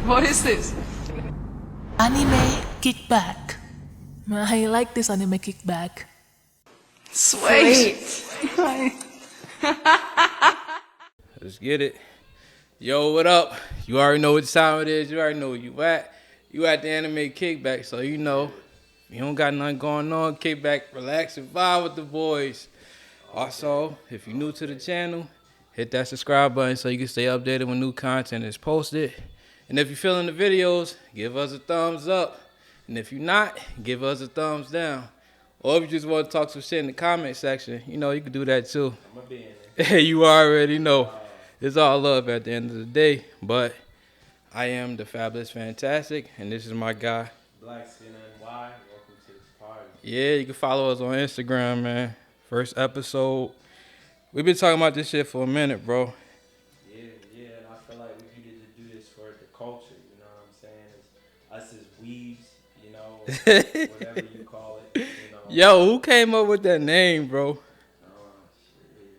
What is this? Anime kickback. I like this anime kickback. Sweet. Let's get it. Yo, what up? You already know what time it is. You already know where you at. You at the anime kickback, so you know. You don't got nothing going on. Kick back, relax, and vibe with the boys. Also, if you're new to the channel, hit that subscribe button so you can stay updated when new content is posted. And if you're feeling the videos, give us a thumbs up. And if you're not, give us a thumbs down. Or if you just want to talk some shit in the comment section, you know, you can do that too. I'm gonna be in there. You already know. It's all love at the end of the day. But I am the Fabulous Fantastic, and this is my guy. Black Skin NY, welcome to this party. Yeah, you can follow us on Instagram, man. First episode. We've been talking about this shit for a minute, bro. Yeah, and I feel like we needed to do this for the culture, you know what I'm saying? Us as weebs, you know, whatever you call it, you know. Yo, who came up with that name, bro? Shit,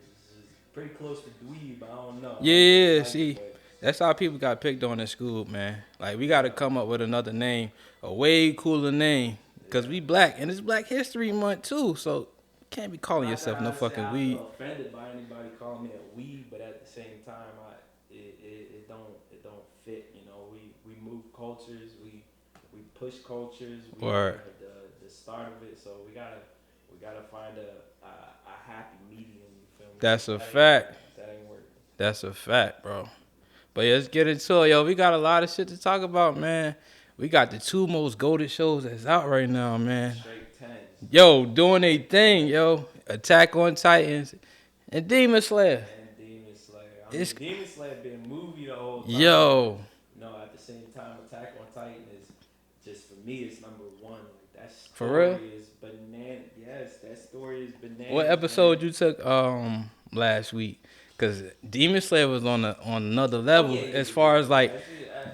it's pretty close to dweeb, I don't know. Yeah, Like, see, that's how people got picked on in school, man. Like, we got to come up with another name, a way cooler name, because we black, and it's Black History Month, too, so you can't be calling yourself no fucking I weed. feel offended by anybody calling me a weeb, but at the same time, it don't fit, you know. We move cultures, we push cultures, we Word. the start of it, so we gotta find a happy medium. You feel me? That's a fact. That ain't working. That's a fact, bro. But yeah, let's get into it, yo. We got a lot of shit to talk about, man. We got the two most goated shows that's out right now, man. Straight tens. Yo, doing a thing, yo. Attack on Titans and Demon Slayer. And Demon Slayer. It's- Demon Slayer been movie the whole time. Yo, You know, at the same time, Attack on Titan is just, for me, it's number one. Like, that story For real? is banana. Yes, that story is banana. what episode you took last week? Cause Demon Slayer was on another level as far as like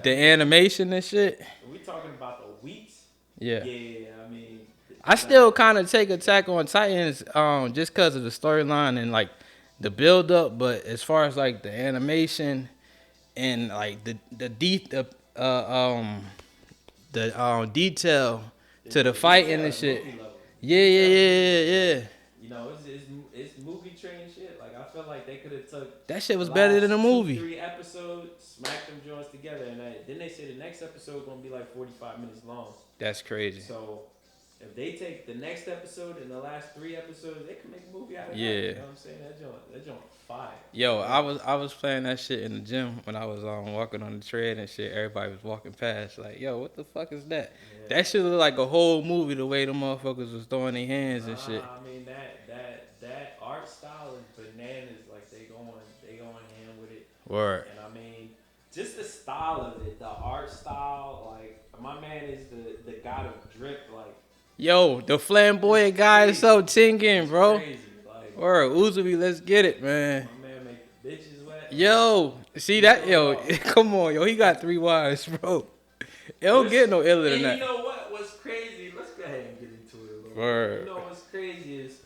the animation and shit. We talking about the weeks? Yeah. Yeah, I mean. I still kind of take Attack on Titans just because of the storyline and like the build up, but as far as like the animation and like the detail to the fighting and shit. Yeah. You know, it's movie train shit. Like, I feel like they could have took That shit was the better last than a movie. 3 episodes, smacked them joints together, and then they say the next episode gonna be like 45 minutes long. That's crazy. So if they take the next episode and the last 3 episodes, they can make a movie out of that. Yeah. You know what I'm saying? That joint fire. Yo, I was playing that shit in the gym when I was walking on the tread and shit. Everybody was walking past like, yo, what the fuck is that? Yeah. That shit looked like a whole movie the way the motherfuckers was throwing their hands and shit. I mean that art style is bananas. Like they going hand with it. Word. And I mean, just the style of it, the art style. Like my man is the god of drip. Like Yo, the flamboyant guy is so tinking, bro. crazy. Like Word, Uzubi, let's get it, man. my man make bitches wet. Yo, see that? Yo, come on, yo, he got 3 wives, bro. It don't get no iller than And that. you know what's crazy? Let's go ahead and get into it a little Word. bit. You know what's crazy is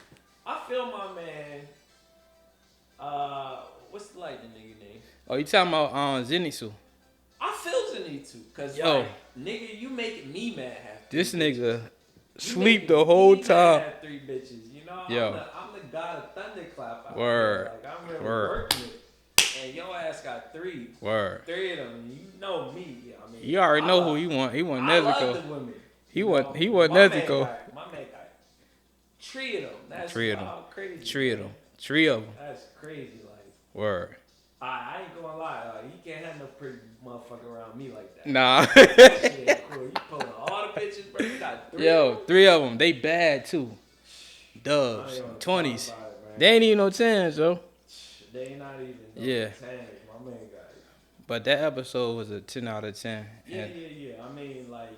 I feel my man. What's the nigga name? Oh, you talking about Zenitsu? I feel Zenitsu, cause Yo. like nigga, you making me mad half. This nigga You sleep making the whole me mad time. have 3 bitches, you know. Yo. I'm the god of thunderclap. out Word. there. Like I'm really Word. working it, and your ass got 3. Word. 3 of them. You know me. I mean, You already know who he want. He want I love Nezuko. the women. He You want know, Nezuko. My man got 3 of them. That's 3 of them. wild, crazy. 3 of them. 3 of them. That's crazy. Like Word. I ain't gonna lie. Like you can't have no pretty motherfucker around me like that. Nah. That shit ain't cool. You pulling all the bitches, bro. You got 3. Yo, 3 of them. They bad too. I Dubs. ain't gonna 20s. talk about it, man. They ain't even no 10s, yo. They ain't not even. No Yeah. 10s. My man got it. But that episode was a 10 out of 10. Yeah. And I mean, like,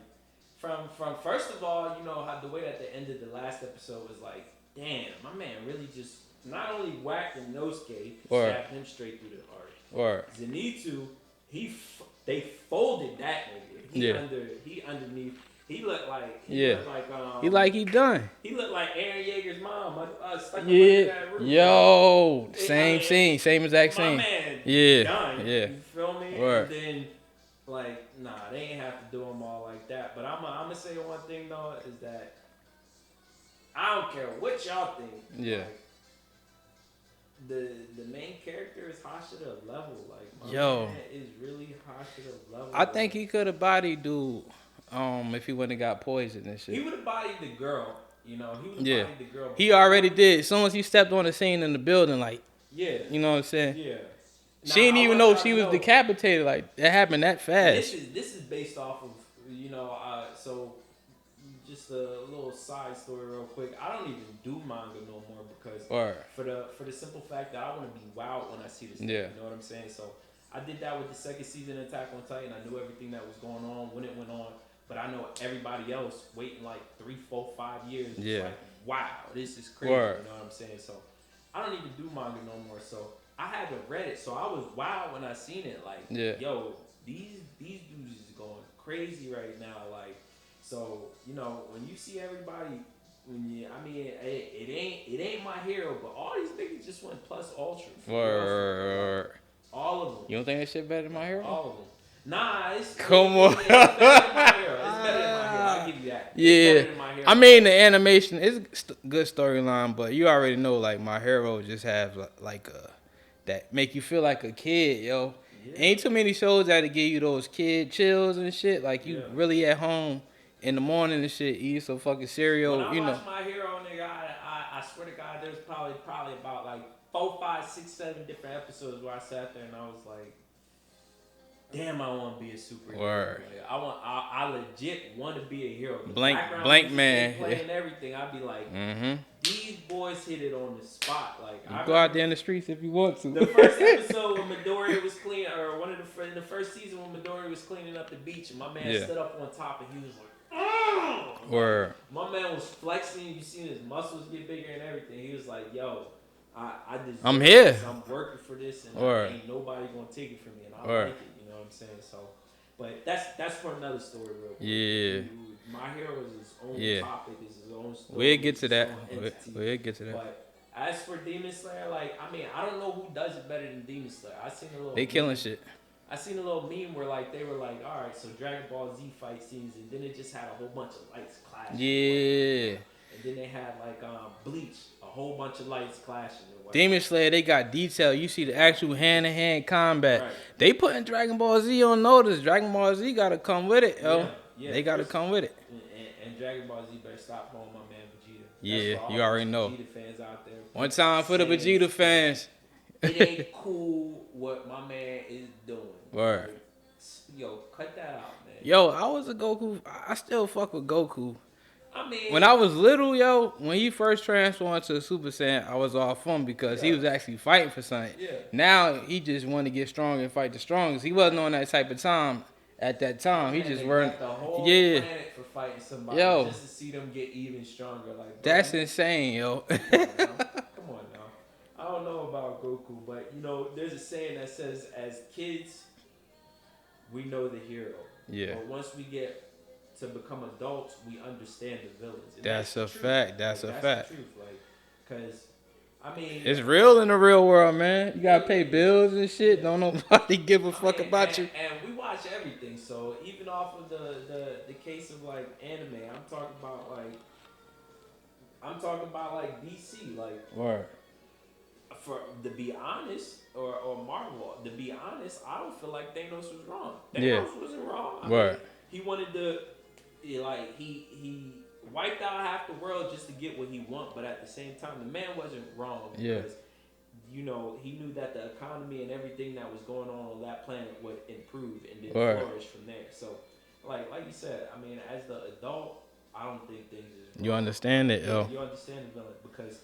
from first of all, you know how the way that they ended the last episode was like, damn, my man really just not only whacked Inosuke, Word. stabbed him straight through the heart. Word. Zenitsu, they folded that nigga. Yeah. He underneath. He looked like Yeah. He looked like He done. He looked like Aaron Yeager's mom. Stuck him under Yeah. that roof. Yo. I Same mean, scene. Same exact My scene. man, Yeah. done. Yeah. You feel me? Word. And then Like, nah, they ain't have to do them all like that. But I'm gonna say one thing though is that I don't care what y'all think. Yeah. Like, the main character is hot to the level. Like, my Yo. man is really hot to the level. I think he could have bodied dude, if he wouldn't have got poisoned and He shit. would have bodied the girl. You know, he would have Yeah. bodied the girl. He already did. As soon as he stepped on the scene in the building, like, Yeah. you know what I'm saying? Yeah. She Now, didn't I even want know y'all she to was know- decapitated. Like, that happened that fast. This is based off of so just a little side story real quick. I don't even do manga no more because Or, for the simple fact that I want to be wowed when I see this. Yeah. You know what I'm saying? So I did that with the second season of Attack on Titan. I knew everything that was going on when it went on, but I know everybody else waiting like 3, 4, 5 years. Yeah. Like, wow, this is crazy. Word. You know what I'm saying? So I don't even do manga no more. So I haven't read it. So I was wowed when I seen it. Like, Yeah. yo, these dudes is going crazy right now. Like, so you know when you see everybody, it ain't my hero, but all these niggas just went plus ultra. or, All of them. you don't think that shit better than my hero? All of them. Nah, it's Come on. It's better than my hero. It's better than my hero. I'll give you that. It's Yeah. better than my hero. I mean, the animation is good storyline, but you already know, like, my hero just have, like, that make you feel like a kid, yo. Yeah. Ain't too many shows that give you those kid chills and shit. Like, you Yeah. really at home in the morning and shit, eat some fucking cereal, When I you know. watch my hero, nigga, I swear to God, there's probably about like 4, 5, 6, 7 different episodes where I sat there and I was like, damn, I want to be a superhero. Word. Like, I legit want to be a hero. The Blank background man. music, playing everything. I'd be like, these boys hit it on the spot. Like, You I go out there in the streets if you want to. the first episode when Midori was cleaning, or one of the first season when Midori was cleaning up the beach, and my man Yeah. stood up on top and he was like, "Ugh!" Word. My man was flexing. You seen his muscles get bigger and everything. He was like, "Yo, I deserve I'm here. this. I'm working for this, and Word. ain't nobody gonna take it from me." And I Word. like it. You know what I'm saying? So, but that's for another story, real quick. Yeah. My hero is his own Yeah. topic. Is his own story. We'll get it's to his that. own entity. We'll get to that. But as for Demon Slayer, like, I mean, I don't know who does it better than Demon Slayer. I seen a little. They meme. killing shit. I seen a little meme where like they were like, all right, so Dragon Ball Z fight scenes, and then it just had a whole bunch of lights clashing. Yeah. And then they had like Bleach, a whole bunch of lights clashing. And Demon Slayer, they got detail. You see the actual hand-to-hand combat. Right. They putting Dragon Ball Z on notice. Dragon Ball Z gotta come with it, yo. Yeah, They gotta first- come with it. And Dragon Ball Z better stop calling my man Vegeta. Yeah, That's for you all already those know. Vegeta fans out there. One time for the saying Vegeta fans. It ain't cool what my man is doing. Word. Like, yo, cut that out, man. Yo, I was a Goku. I still fuck with Goku. I mean, When I was little, yo, when he first transformed to Super Saiyan, I was all fun because he was actually fighting for something. Yeah. Now he just want to get strong and fight the strongest. He wasn't on that type of time at that time. He man, just they weren't. got the whole Yeah, planet for fighting somebody Yo. just to see them get even stronger. Like, bro, that's insane, yo. Come on now. I don't know about Goku, but you know, there's a saying that says, as kids, we know the hero. Yeah. But once we get to become adults, we understand the villains. And That's the a truth. fact. That's Like, a that's fact. the truth. Like, cause I mean, It's real in the real world, man. You gotta pay bills and shit. Don't nobody give a fuck about you. And we watch everything. So even off of the case of like anime, I'm talking about like DC, like. Word. For to be honest, or Marvel, to be honest, I don't feel like Thanos was wrong. Thanos Yeah. wasn't wrong. I Word. mean, he wanted to, he wiped out half the world just to get what he want, but at the same time, the man wasn't wrong Yeah. because, you know, he knew that the economy and everything that was going on that planet would improve and then Word. flourish from there. So, like you said, I mean, as the adult, I don't think things is wrong. You understand it, Yeah, yo. you understand the villain because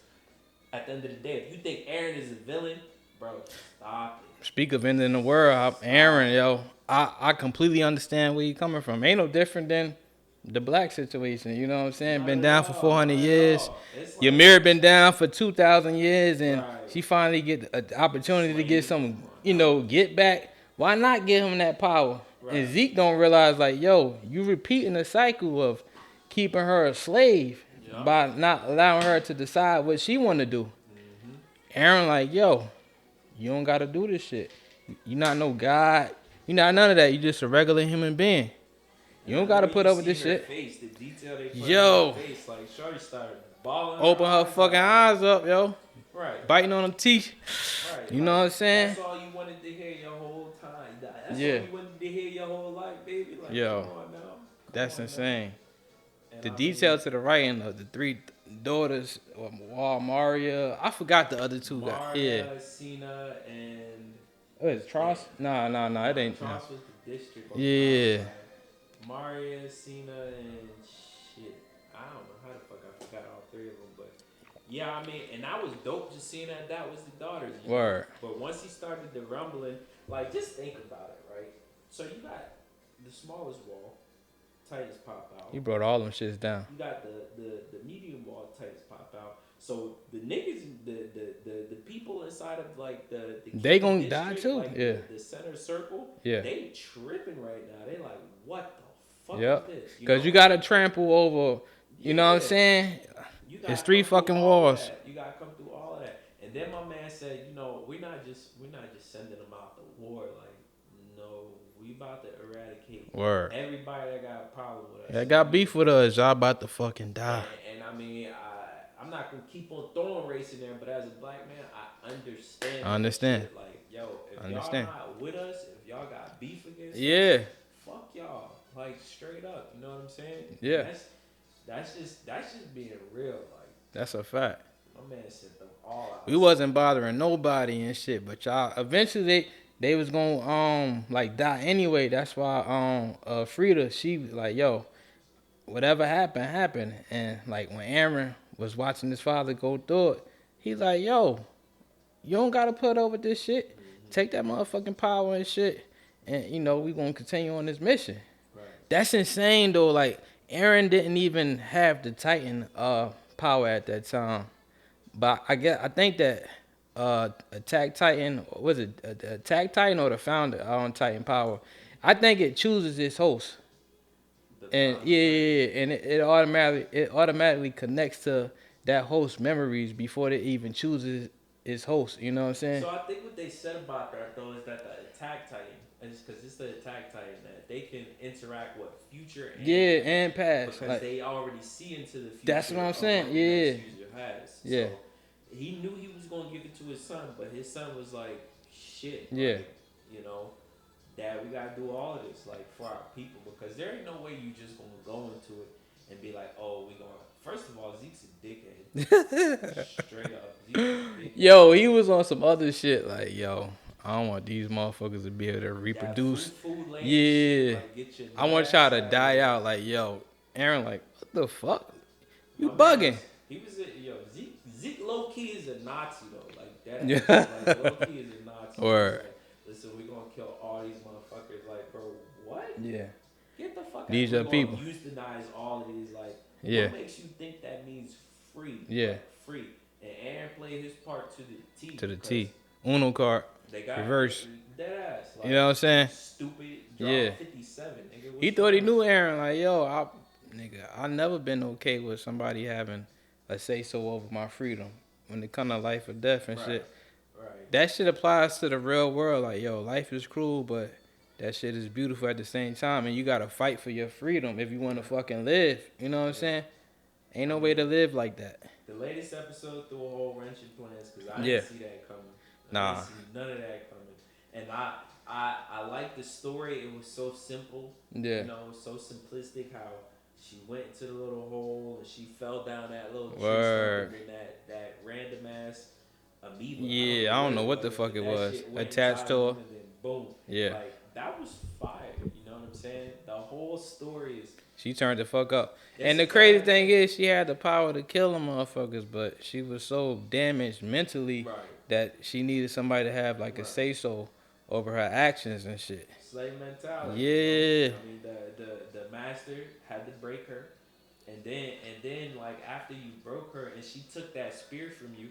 at the end of the day, if you think Aaron is a villain, bro, stop it. Speak of ending the world, Aaron, yo. I completely understand where you coming from. Ain't no different than the black situation. You know what I'm saying? Not Been at down for all, 400 not at years. all. It's like- Ymir been down for 2,000 years, and Right. she finally get an opportunity to get some, get back. Why not give him that power? Right. And Zeke don't realize, like, yo, you repeating the cycle of keeping her a slave Yeah. by not allowing her to decide what she want to do. Mm-hmm. Aaron like, yo, you don't got to do this shit. You not no God. You not none of that. You just a regular human being. You don't gotta put up with this shit. Face, the detail they put in Yo, her face, like Shorty started bawling. open her fucking eyes up, yo. Right. Biting on them teeth. Right. You know what I'm saying? That's all you wanted to hear your whole time. That's Yeah. all you wanted to hear your whole life, baby. Like, Yo, come on now. that's insane. And The I detail mean, to the writing of the three daughters, Maria. I forgot the other two guys. Yeah. Maria, Cena, and What is it, Tross? Nah, it ain't. No. Charles was the district. Yeah. Maria, Cena, and shit. I don't know how the fuck I forgot all three of them, but yeah, I mean, and that was dope just seeing that was the daughters. You know? Word. But once he started the rumbling, like just think about it, right? So you got the smallest wall, Titans pop out. He brought all them shits down. You got the medium wall, Titans pop out. So the niggas, the people inside of like the They gonna district, die too. like Yeah. the center circle. Yeah. They tripping right now. They like, what the fuck Yep. is this? Because you gotta trample over. You know what I'm Yeah. saying? You gotta It's 3 come through fucking all of walls. that. You gotta come through all of that. And then my man said, you know, we're not just sending them out to war. Like, no, we about to eradicate Word. everybody that got a problem with us. That got beef with us. Y'all about to fucking die. And I mean, I'm not gonna keep on throwing race in there, but as a black man, I understand. I understand. that shit. Like, yo, if Understand. y'all not with us, if y'all got beef against Yeah. us, fuck y'all. Like straight up, you know what I'm saying? Yeah. That's just being real. Like, That's a fact. my man sent them all out. We wasn't bothering nobody and shit, but y'all eventually they was gonna like die anyway. That's why Frida, she was like, yo, whatever happened. And like when Aaron was watching his father go through it, he's like, yo, you don't gotta put up with this shit. Take that motherfucking power and shit. And you know, we gonna continue on this mission. Right. That's insane though. Like Aaron didn't even have the Titan power at that time. But I think that Attack Titan, was it Attack Titan or the founder on Titan Power? I think it chooses its host. And and it automatically connects to that host memories before it even chooses its host. You know what I'm saying? So I think what they said about that though is that the Attack Titan, because it's the Attack Titan, that they can interact with future and And past. because Like, they already see into the future. That's what I'm of saying, what the yeah. next user has. Yeah. So he knew he was gonna give it to his son, but his son was like, "Shit, Yeah. like, you know, Dad, we gotta do all of this like for our people because there ain't no way you just gonna go into it and be like, oh, we gonna." First of all, Zeke's a dickhead. Straight up, Zeke's a dickhead. yo, he was on some other shit. Like, yo, I don't want these motherfuckers to be able to reproduce. That food lane Yeah. shit, like, get your I want y'all to ass die here. out. Like, yo, Aaron, like, what the fuck? You My man bugging. He was Zeke low key is a Nazi though. Like that. Yeah. Like low key is a Nazi. Word. Like, listen, we gonna kill all these motherfuckers. Like, bro, what? Yeah. Get the fuck out. These We are gonna people. Euthanize all of these. Like, Yeah. what makes you think that means free? Yeah. Like, free. And Aaron played his part to the T. To the because T. Uno card. They got Reverse. Dead ass. Like, You know what I'm saying? Stupid. Drop Yeah. 57. Nigga, He what's thought he up? knew Aaron. Like, yo, I never been okay with somebody having a say so over my freedom when it come to life or death and Right. shit. Right. That shit applies to the real world. Like, yo, life is cruel, but that shit is beautiful at the same time. And you gotta fight for your freedom if you wanna fucking live. You know what I'm saying? Ain't no way to live like that. The latest episode threw a whole wrench in plans because I Yeah. didn't see that coming. I Nah. didn't see none of that coming. And I like the story. It was so simple. Yeah. You know, so simplistic how she went into the little hole and she fell down that little tree Word. stump and then that random ass amoeba. Yeah, I don't know what the fuck it was. Attached to her. And then boom. Yeah. Like that was fire. You know what I'm saying? The whole story is She turned the fuck up. That's And the a crazy fact. thing is, she had the power to kill them motherfuckers, but she was so damaged mentally right. that she needed somebody to have like a Right. say so over her actions and shit. Slave mentality. Yeah. You know? I mean, the master had to break her, and then like after you broke her and she took that spear from you,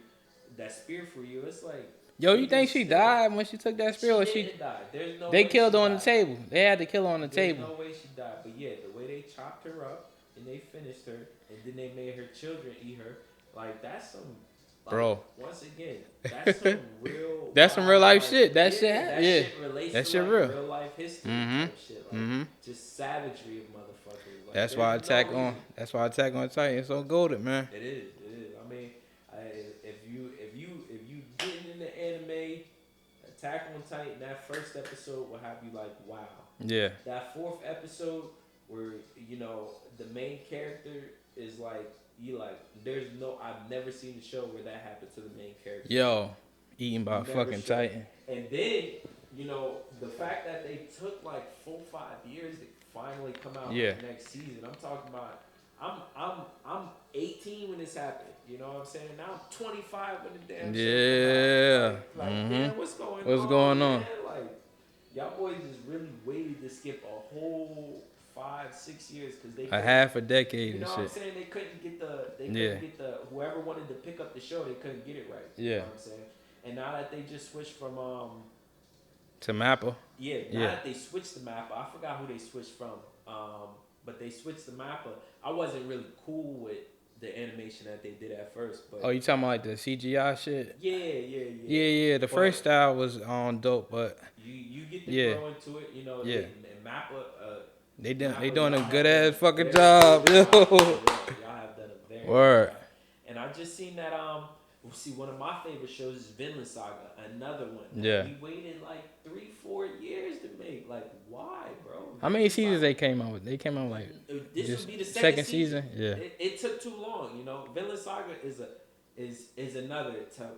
it's like. Yo, you even think she still, died when she took that spear, or didn't die. There's no They way killed she her on the died. table. They had to kill her on the There's table. no way she died. But yeah, the way they chopped her up and they finished her, and then they made her children eat her. Like that's some Like, Bro. once again, that's some real. That's some real life like, shit. That yeah, shit, that yeah. shit relates That to shit like real. real life history type shit. Like, just savagery of motherfuckers. Like, That's there's why no reason. Attack on Titan is so golden, man. It is. It is. I mean, if you getting into anime, Attack on Titan, that first episode will have you like, wow. Yeah. That fourth episode where the main character is like, you like, there's no, I've never seen a show where that happened to the main character. Yo, eaten by a Never fucking show. Titan. And then the fact that they took like 4-5 years to finally come out Yeah. with the next season. I'm talking about. I'm 18 when this happened. You know what I'm saying? Now I'm 25 when the damn show Yeah. come out. Like damn, what's going on? What's going on? Man? Like, y'all boys just really waited to skip a whole 5-6 years because they A half a decade You and know what I'm shit. saying? They couldn't get Yeah. whoever wanted to pick up the show, they couldn't get it right. You Yeah. know what I'm saying? And now that they just switched from To Mappa. now Yeah. that they switched the Mappa, I forgot who they switched from. But they switched the Mappa. I wasn't really cool with the animation that they did at first, but Oh, you talking about like the CGI shit? yeah. The first style was on dope, but You get to Yeah. grow into it, Yeah. And Mappa. they Mappa, doing a y'all good have ass done fucking very job, good yo. job. Y'all have done a very Word. good job. And I just seen that see, one of my favorite shows is Vinland Saga, another one. Yeah. We waited like 3-4 years to make. Like, why, bro? How many seasons they came out with? They came out like This just would be the second season? Yeah. It took too long, Vinland Saga is another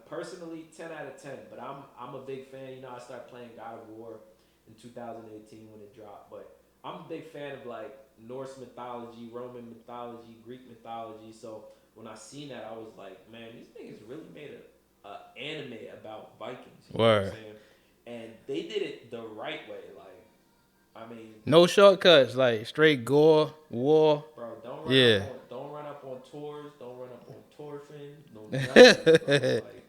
personally 10 out of 10. But I'm a big fan. I started playing God of War in 2018 when it dropped. But I'm a big fan of like Norse mythology, Roman mythology, Greek mythology. So when I seen that, I was like, man, these niggas really made a anime about Vikings. You know what I'm Word. saying? And they did it the right way. Like, I mean, No shortcuts, like straight gore, war. bro, don't run up on Tors, don't run up on Torfin, no nothing, bro. Like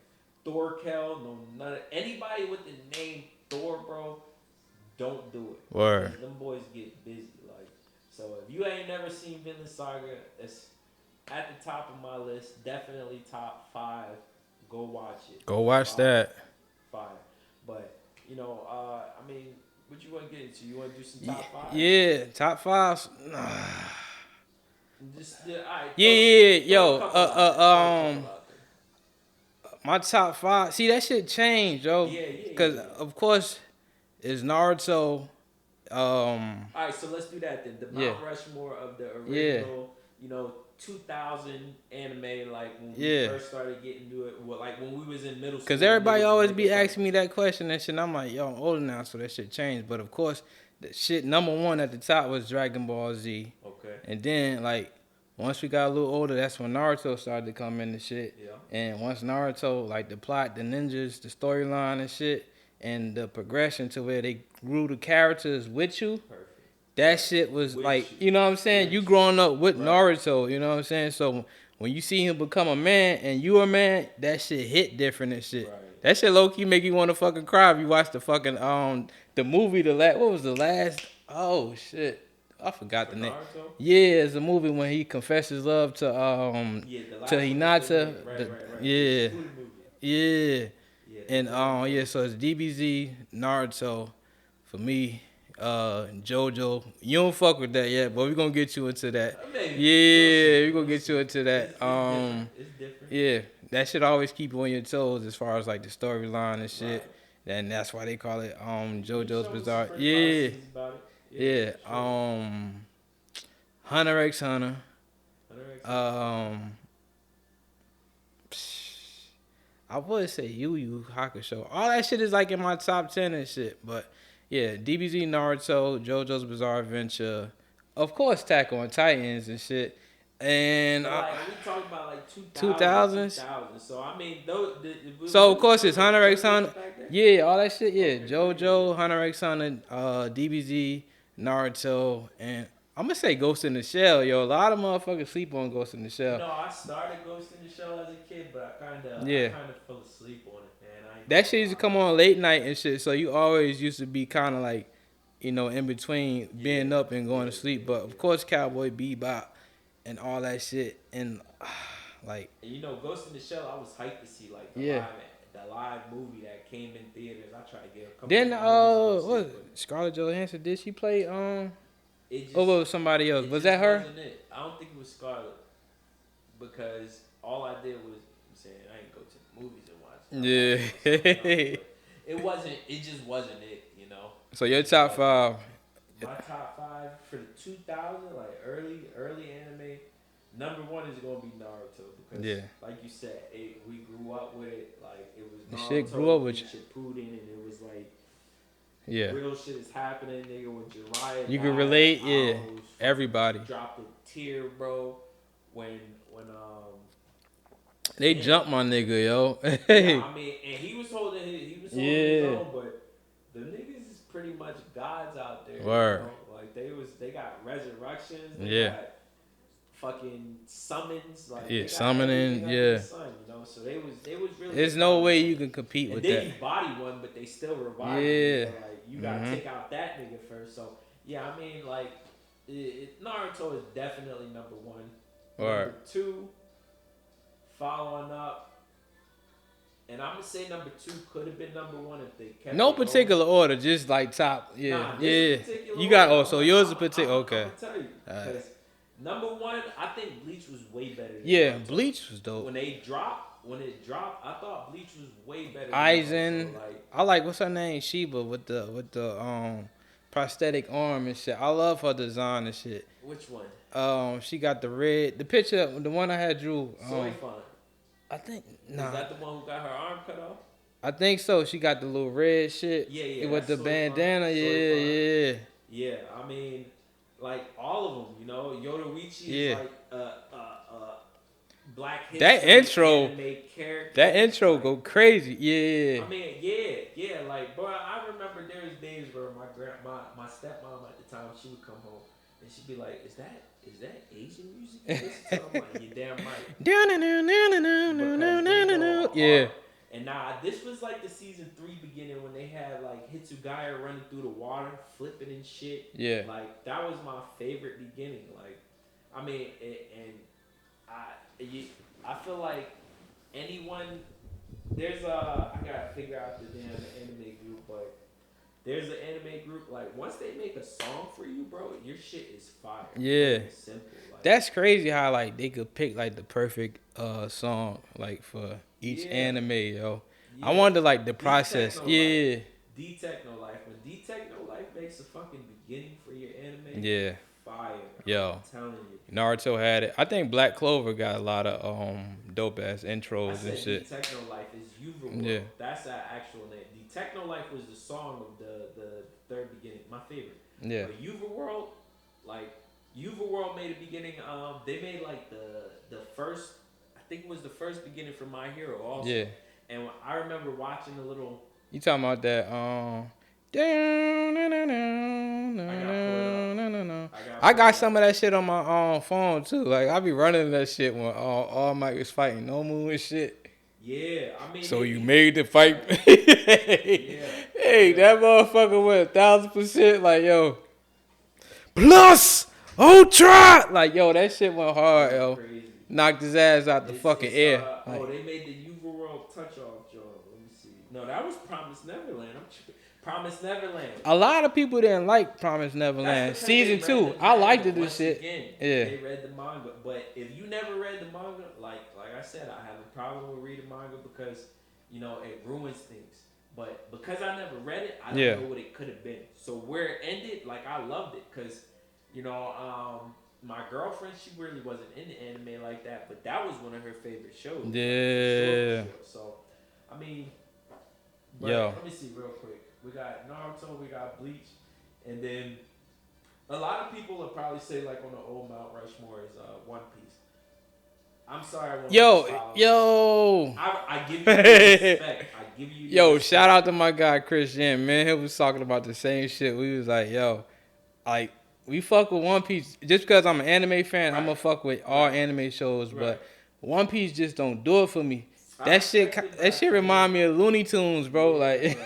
Thorkel, no none. Anybody with the name Thor, bro, don't do it. Word. Because them boys get busy. Like, so if you ain't never seen Vinland Saga, it's at the top of my list. Definitely top 5. Go watch it. Go watch Fire. that. Fire. But I mean, what you want to get into? You want to do some top 5? Yeah, top 5. Just all right. Yo, my top 5. See, that shit changed, yo. Yeah. Cause of course, it's Naruto. All right, so let's do that then. The Mount Yeah. Rushmore of the original, 2000 anime, like when we Yeah. first started getting to it, like when we was in middle school. Cause everybody niggas always was be making fun. asking me that question and shit. And I'm like, yo, I'm older now, so that shit changed. But of course, the shit number 1 at the top was Dragon Ball Z. Okay. And then like once we got a little older, that's when Naruto started to come in and shit. Yeah. And once Naruto, like the plot, the ninjas, the storyline and shit, and the progression to where they grew the characters with you. Perfect. That shit was With like, you. you know what I'm saying? With You you. growing up with Right. Naruto, you know what I'm saying? So when you see him become a man and you a man, that shit hit different and shit. Right. That shit low key make you want to fucking cry if you watch the fucking the movie what was the last? Oh shit, I forgot the name. Naruto? Yeah, it's a movie when he confesses love to Yeah, the last to one was Hinata. good. Right. Yeah, Good movie. yeah, Yeah. and so it's DBZ, Naruto, for me. JoJo, you don't fuck with that yet, but we're gonna get you into that. Maybe. Yeah, we're gonna get you into that. It's different. Yeah, that should always keep you on your toes as far as like the storyline and shit. Right. And that's why they call it JoJo's Show us Bizarre. the first Yeah, 5 scenes about it. yeah. Sure. Hunter x Hunter. Hunter x I would say Yu Yu Hakusho. All that shit is like in my top 10 and shit. But yeah, DBZ, Naruto, JoJo's Bizarre Adventure, of course, Attack on Titans and shit. And So, like, we talking about like 2000s. 2000. So I mean, those. So of course it's Hunter x JoJo Hunter. back then? Yeah, all that shit. Yeah, Okay, JoJo, Hunter x Hunter, DBZ, Naruto, and I'm gonna say Ghost in the Shell. Yo, a lot of motherfuckers sleep on Ghost in the Shell. No, I started Ghost in the Shell as a kid, but I kind of fell asleep on it, man. That shit used to come on late night and shit. So you always used to be kind of like, in between being up and going to sleep. But of course, Cowboy Bebop and all that shit. And Like, And you know, Ghost in the Shell, I was hyped to see like yeah. the live movie that came in theaters. I tried to get a couple Then of my homies to go see what it, but Scarlett Johansson, did she play it oh, just what was somebody else? it Was just that her? wasn't it. I don't think it was Scarlett because all I did was I'm saying I ain't go to the movies and watch it. Yeah. It wasn't. It just wasn't it. You know. So your top five. My top five for the 2000 like early anime. Number one is gonna be Naruto because, Yeah. like you said, we grew up with it. Like it was The Naruto, shit grew up with you. Shippuden, and it was like Yeah. real shit is happening, nigga. When Jiraiya You can died, relate, I yeah. almost Everybody. dropped a tear, bro. When They yeah. jumped my nigga, yo. Yeah, I mean, and he was holding his Yeah. own, but the niggas is pretty much gods out there. Word. You know? Like they got resurrections. They Yeah. got fucking summons. Like Yeah, they got summoning, everything under yeah. the sun, you know. So they was really. There's no way you can compete And with then that. you body one, but they still revive. Yeah. You, like you gotta Mhm. take out that nigga first. So yeah, I mean like Naruto is definitely number one. Word. Number two, following up. And I'm gonna say number two could have been number one if they kept No it going. particular order, just like top. Yeah, Nah, yeah. this particular You got one, so yours is particular. I'm Okay. gonna tell you because number one, I think Bleach was way better. Than Yeah, Naruto. Bleach was dope. When it dropped, I thought Bleach was way better. Than Aizen, Naruto. Like, I like what's her name, Sheba with the prosthetic arm and shit. I love her design and shit. which one? She got the picture, the one I had drew. Soy Fun. I think Is nah, that the one who got her arm cut off? I think so. She got the little red shit. Yeah, with the that's Soy Fun. bandana. Soy Yeah, Fun. Yeah, I mean, like all of them, you know, Yoruichi Yeah. is like black history That intro- anime character. that intro Like, go crazy. Yeah, I mean, yeah, like, bro, I remember there was days where my stepmom at the time, she would come home and she'd be like, "Is that Asian music?" you listen to?" I'm like, "You're damn right." Because they go Yeah, hard. And now this was like the season 3 beginning when they had like Hitsugaya running through the water, flipping and shit. Yeah. Like that was my favorite beginning. Like, I mean, I feel like anyone. There's I gotta figure out the damn anime group, but there's an anime group. Like once they make a song for you, bro, your shit is fire. Yeah. It's simple. Like, that's crazy how like they could pick like the perfect song like for each Yeah. anime, yo. yeah. I wonder like the process. Techno Yeah, Life. D Techno Life. When D Techno Life makes a fucking beginning for your anime, yeah. fire. Yo. I'm telling you. Naruto had it. I think Black Clover got a lot of dope ass I intros said and shit. D Techno Life is Uva World. Yeah. That's our actual name. D Techno Life was the song of the third beginning. My favorite. Yeah, But Uva World, like Uva World made a beginning. They made like the first. I think it was the first beginning for My Hero also. yeah. And I remember watching the little. You talking about that? I got some of that shit on my phone too. Like I be running that shit when all Mike was fighting Nomu and shit. Yeah, I mean. So you made the fight. Hey, that motherfucker went 1,000%. Like yo, plus ultra. Like yo, that shit went hard, yo. Crazy. Knocked his ass out the fucking air. Oh, they made the Uva World touch off, Joe. Let me see. No, that was Promised Neverland. Promised Neverland. A lot of people didn't like Promised Neverland. That's because Season they read 2. the I liked manga it this shit. again. Yeah. They read the manga. But if you never read the manga, like I said, I have a problem with reading manga because, you know, it ruins things. But because I never read it, I don't know what it could have been. So where it ended, like I loved it because, you know, my girlfriend, she really wasn't into anime like that, but that was one of her favorite shows. Yeah. For sure. So, I mean, but Yo. let me see real quick. We got Naruto, we got Bleach, and then a lot of people will probably say like on the old Mount Rushmore is One Piece. I'm sorry. One Piece followers. Yo. I give you the respect. I give you the Yo, respect. shout out to my guy Chris Jen, man. He was talking about the same shit. We was like, yo, like we fuck with One Piece just because I'm an anime fan. Right. I'm gonna fuck with all anime shows, Right. but One Piece just don't do it for me. I That shit, respect it, that but shit remind me of Looney Tunes, bro. Like,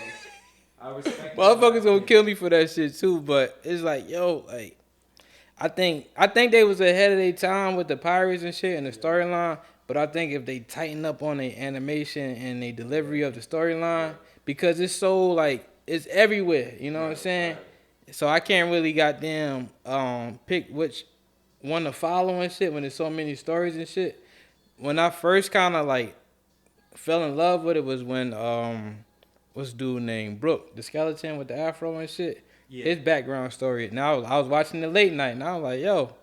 Bro, I respect motherfuckers that. gonna kill me for that shit too. But it's like, yo, like, I think they was ahead of their time with the pirates and shit and the storyline. But I think if they tighten up on the animation and the delivery of the storyline, because it's so like it's everywhere. You know what I'm saying? Right. So I can't really goddamn pick which one to follow and shit when there's so many stories and shit. When I first kind of like fell in love with it was when what's dude named Brooke, the skeleton with the afro and shit. Yeah. His background story. Now I was watching the late night and I was like, yo,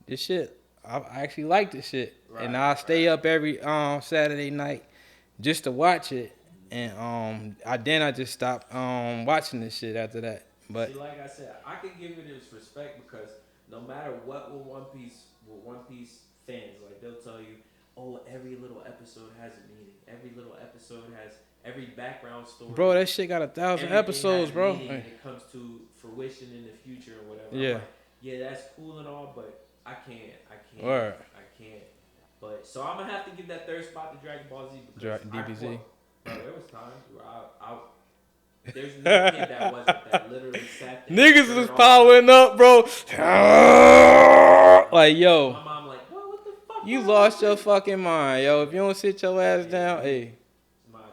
this shit. I actually like this shit. Right, And I stay up every Saturday night just to watch it. And I just stopped watching this shit after that. But See, like I said, I can give it its respect because no matter what with One Piece fans, like they'll tell you, oh, every little episode has a meaning. Every little episode has every background story. bro, that shit got 1,000 everything episodes, has bro. meaning and it comes to fruition in the future or whatever. Yeah. I'm like, yeah, that's cool and all, but I can't. Word. I can't. But so I'm gonna have to give that third spot to Dragon Ball Z because DBZ. bro, there was times where there's no kid that literally sat there. Niggas was following up, bro. Like, yo, My mom like, what the fuck? you lost your fucking mind, yo. If you don't sit your ass down, hey.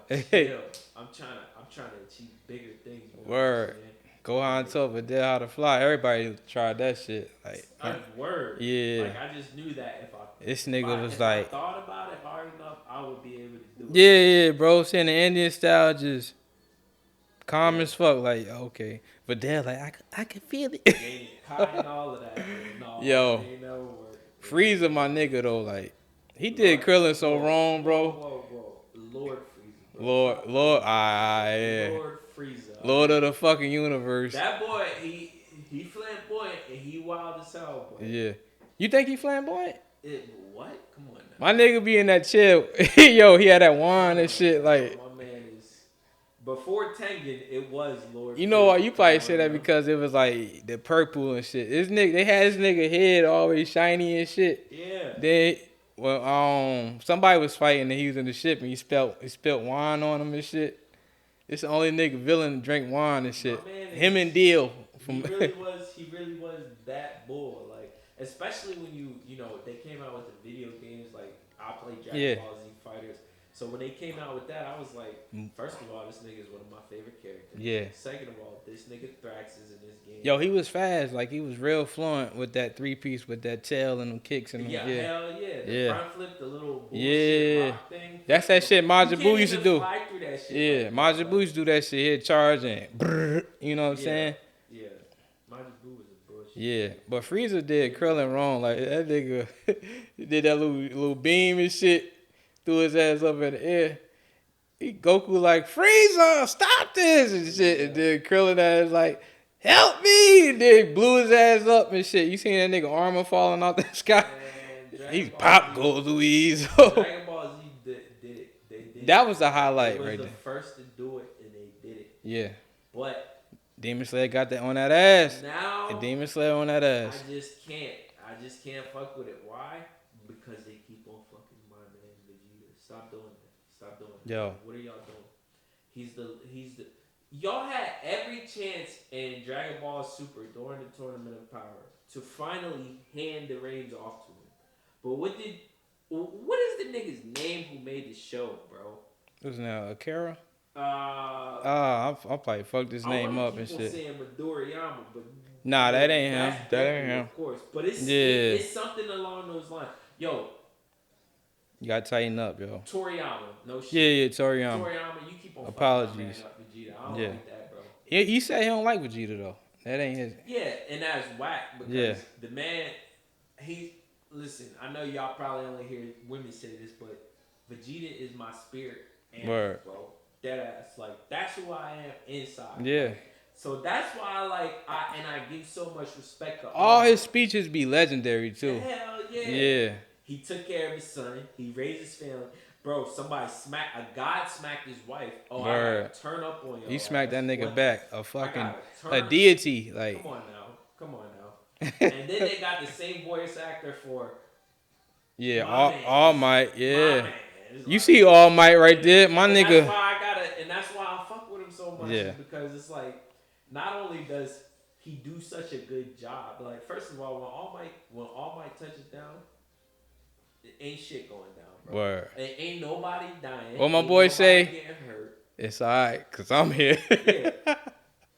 Chill. I'm trying to achieve bigger things. Word. Gohan told Videl how to fly. Everybody tried that shit. Like, word. yeah. Like I just knew that This nigga was if like, I thought about it hard enough, I would be able to do it. yeah, bro. Saying the Indian style just calm as fuck. Like, okay. Videl, like, I can feel it. Getting high and all of that. No, Yo. it ain't never work. Frieza, my nigga, though, like, he did Krillin so wrong, bro. Whoa. Lord Frieza. Bro. Lord, yeah. Lord Frieza. Lord of the fucking universe. That boy, he flamboyant and he wild as hell, boy. Yeah. You think he flamboyant? What? Come on now. My nigga be in that chill. Yo, he had that wine and shit, like. My man is. Before Tengen, it was Lord. You know what? Frieza. You probably say that because it was like the purple and shit. This nigga, they had this nigga head always shiny and shit. Yeah. Then, well, somebody was fighting and he was in the ship and he spilled wine on him and shit. It's the only nigga villain to drink wine and shit. Him and Deal. He really was that bull. Like, especially when they came out with the video games. Like, I played Dragon Ball Z Fighters. So when they came out with that, I was like, first of all, this nigga is one of my favorite characters. Yeah. Second of all, this nigga Thrax is in this game. Yo, he was fast. Like, he was real fluent with that 3-piece with that tail and them kicks and them. Yeah, hell yeah. The front flip, the little bullshit rock thing. That's that shit Majin Buu used to do. Fly through that shit. Yeah, Majin Buu used to do that shit. He'd charge and brrr, you know what I'm saying? Yeah. Majin Buu was a bullshit. Yeah, but Frieza did Krillin wrong. Like, that nigga he did that little beam and shit, threw his ass up in the air. Goku like, Frieza, stop this and shit. And then Krillin ass like, help me. And then blew his ass up and shit. You seen that nigga armor falling out the sky? He's pop goes Louise. Dragon Ball Z did it. They did That was the highlight right there. It was the first to do it, and they did it. Yeah. But Demon Slayer got that on that ass. now And Demon Slayer on that ass. I just can't fuck with it. Why? Because they keep on fucking my man Vegeta. Stop doing that. Stop doing that. Yo. What are y'all doing? He's the y'all had every chance in Dragon Ball Super during the Tournament of Power to finally hand the reins off to him. But what is the nigga's name who made the show, bro? Who's now Akira? I'll probably fuck this name up and shit. Saying Midoriyama, but nah, that ain't him. That ain't him. Of course, but it's something along those lines. Yo, you gotta tighten up, yo. Toriyama, no shit. Yeah, Toriyama. Toriyama, you keep on. Apologies. Fucking up Vegeta. I don't like that, bro. He said he don't like Vegeta though. That ain't his. Yeah, and that's whack because the man, listen. I know y'all probably only hear women say this, but Vegeta is my spirit animal, Word. bro. Dead ass, like that's who I am inside. Yeah. Like, so that's why I give so much respect to all his speeches be legendary too. Hell yeah. Yeah. He took care of his son. He raised his family. Bro, a god smacked his wife. Oh, Word. I gotta turn up on you. He smacked that nigga back. A fucking a deity. Like. Come on now. And then they got the same voice actor for. Yeah, All Might. Yeah. You Like, see All Might right there, my nigga. That's why I fuck with him so much. Yeah. Because it's like, not only does he do such a good job, like first of all, when All Might touches down, ain't shit going down, bro. Word. Ain't nobody dying. What my ain't boy nobody say? Getting hurt. It's alright, cause I'm here. Yeah.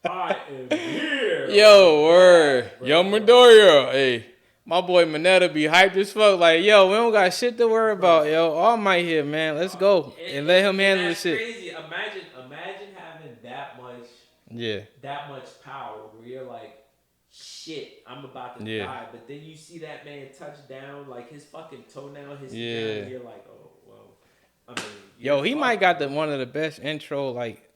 I am here. Yo, word. Bro. Yo, Midoriya. Hey, my boy Mineta be hyped as fuck. Like, yo, we don't got shit to worry about, yo. All Might here, man. Let's go. And let him handle the that's shit. crazy. Imagine having Yeah. that much power where you're like, shit, I'm about to Yeah. die. But then you see that man touch down, like his fucking toenail hits Yeah. down, and you're like, oh, well. I mean, Yo, he fucked, might got bro. one of the best intro like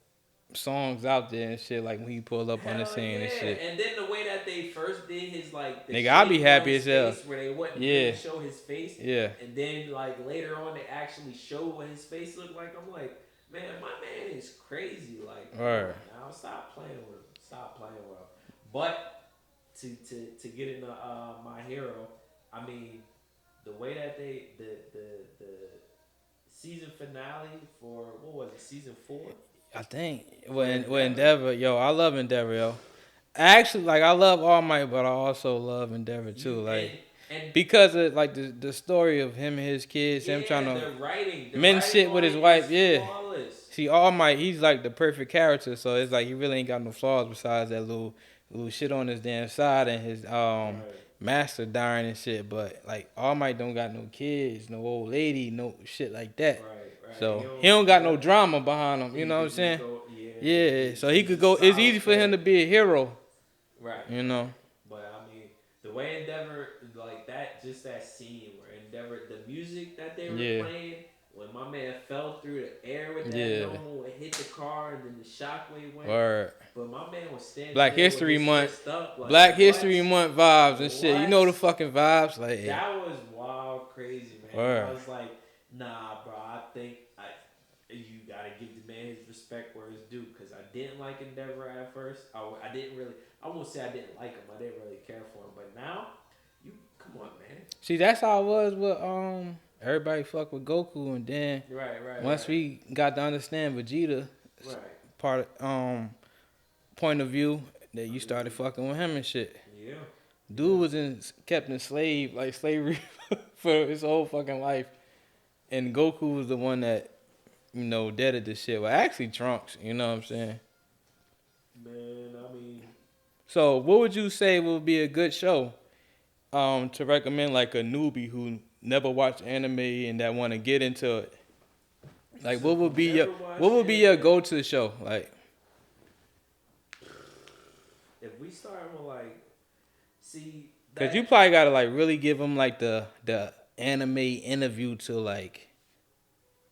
songs out there and shit. Like when he pulled up on the Hell scene and shit. And then the way that they first did his like the Nigga, I'll be shading happy on his as hell. face where they wouldn't Yeah. really show his face. Yeah. And then like later on they actually show what his face looked like. I'm like, man, my man is crazy. Like, Right. now stop playing with him. Stop playing with him. But to get into My Hero, I mean, the way that they the season finale for what was it, season 4? I think when Endeavor, yo, I love Endeavor, yo. Actually, like I love All Might, but I also love Endeavor too. Like and because of like the story of him and his kids, him trying to the writing mend shit with his wife, yeah. flawless. See, All Might, he's like the perfect character, so it's like he really ain't got no flaws besides that little shit on his damn side and his master dying and shit. But like All Might don't got no kids, no old lady, no shit like that. Right. So he don't got no drama behind him. You know what I'm saying? Yeah. So he could go. It's easy for him to be a hero. Right. You know. But I mean, the way Endeavor, like that, just that scene where Endeavor, the music that they were playing, when my man fell through the air with that normal, it hit the car and then the shockwave went. Word. But my man was standing Black there History with his Month. fist up, like, Black what? History Month vibes and shit. You know the fucking vibes, like That was wild, crazy, man. Word. I was like, nah, bro. I think you gotta give the man his respect where it's due. Because I didn't like Endeavor at first. I didn't really. I won't say I didn't like him. I didn't really care for him. But now, come on, man. See, that's how it was with everybody fuck with Goku, and then once we got to understand Vegeta, part point of view, that you started fucking with him and shit. Yeah. Dude was kept enslaved, like slavery for his whole fucking life, and Goku was the one that deaded the shit. Well, actually Trunks, you know what I'm saying? Man, I mean. So, what would you say would be a good show to recommend, like a newbie who never watched anime and that want to get into it? Like, what would be your go-to show? Like, if we start with like, see, because you probably gotta like really give them like the anime interview to like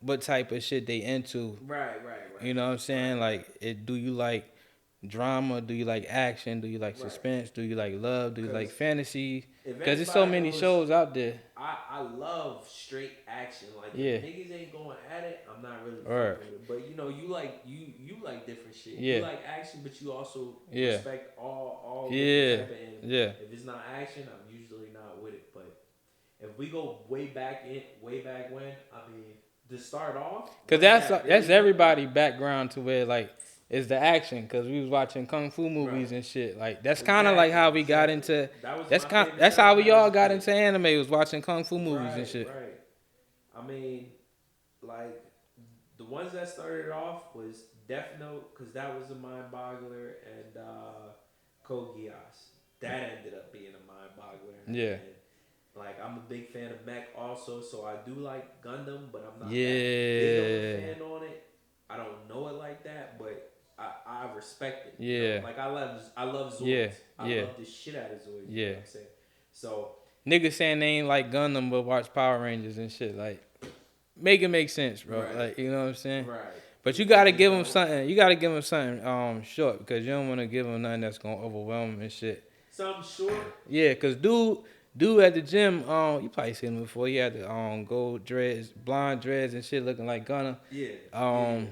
what type of shit they into. Right. You know what I'm saying? Like, do you like drama? Do you like action? Do you like suspense? Do you like love? Do you like fantasy? Because there's so many shows out there. I love straight action. Like Yeah. if niggas ain't going at it, I'm not really Right. fucking with it. But you like different shit. Yeah. You like action, but you also Yeah. respect all Yeah. type of anime. Yeah. If it's not action, I'm usually not with it. But if we go way back when, I mean, to start off, Because that's everybody background to where like it's the action. Because we was watching kung fu movies and shit. Like that's kind of like how we got into. That's how we all got into anime. Was watching kung fu movies and shit. Right. I mean, like the ones that started off was Death Note because that was a mind boggler, and Code Geass. That ended up being a mind boggler. Yeah. And, like I'm a big fan of mech also, so I do like Gundam, but I'm not that Yeah. big of a fan on it. I don't know it like that, but I respect it. You Yeah. know? Like I love Zoids. Yeah. I Yeah. love the shit out of Zoids. Yeah. You know what I'm saying? So Niggas saying they ain't like Gundam but watch Power Rangers and shit. Like, make it make sense, bro. Right. Like, you know what I'm saying? right. But you gotta give them something. You gotta give them something short because you don't want to give them nothing that's gonna overwhelm them and shit. Something short. Yeah, cause dude at the gym, you probably seen him before. He had the gold dreads, blonde dreads and shit, looking like Gunna. Yeah.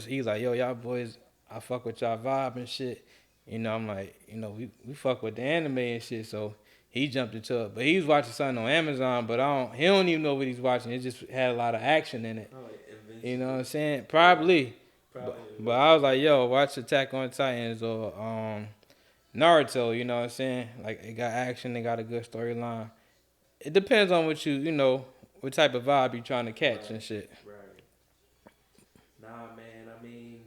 He's like, yo, y'all boys, I fuck with y'all vibe and shit. You know, I'm like, we fuck with the anime and shit, so he jumped into it. But he was watching something on Amazon, but he don't even know what he's watching. It just had a lot of action in it. You know what I'm saying? Probably. But I was like, yo, watch Attack on Titans or Naruto, you know what I'm saying? Like, it got action, they got a good storyline. It depends on what what type of vibe you trying to catch Right. and shit. Right. Nah, man. I mean,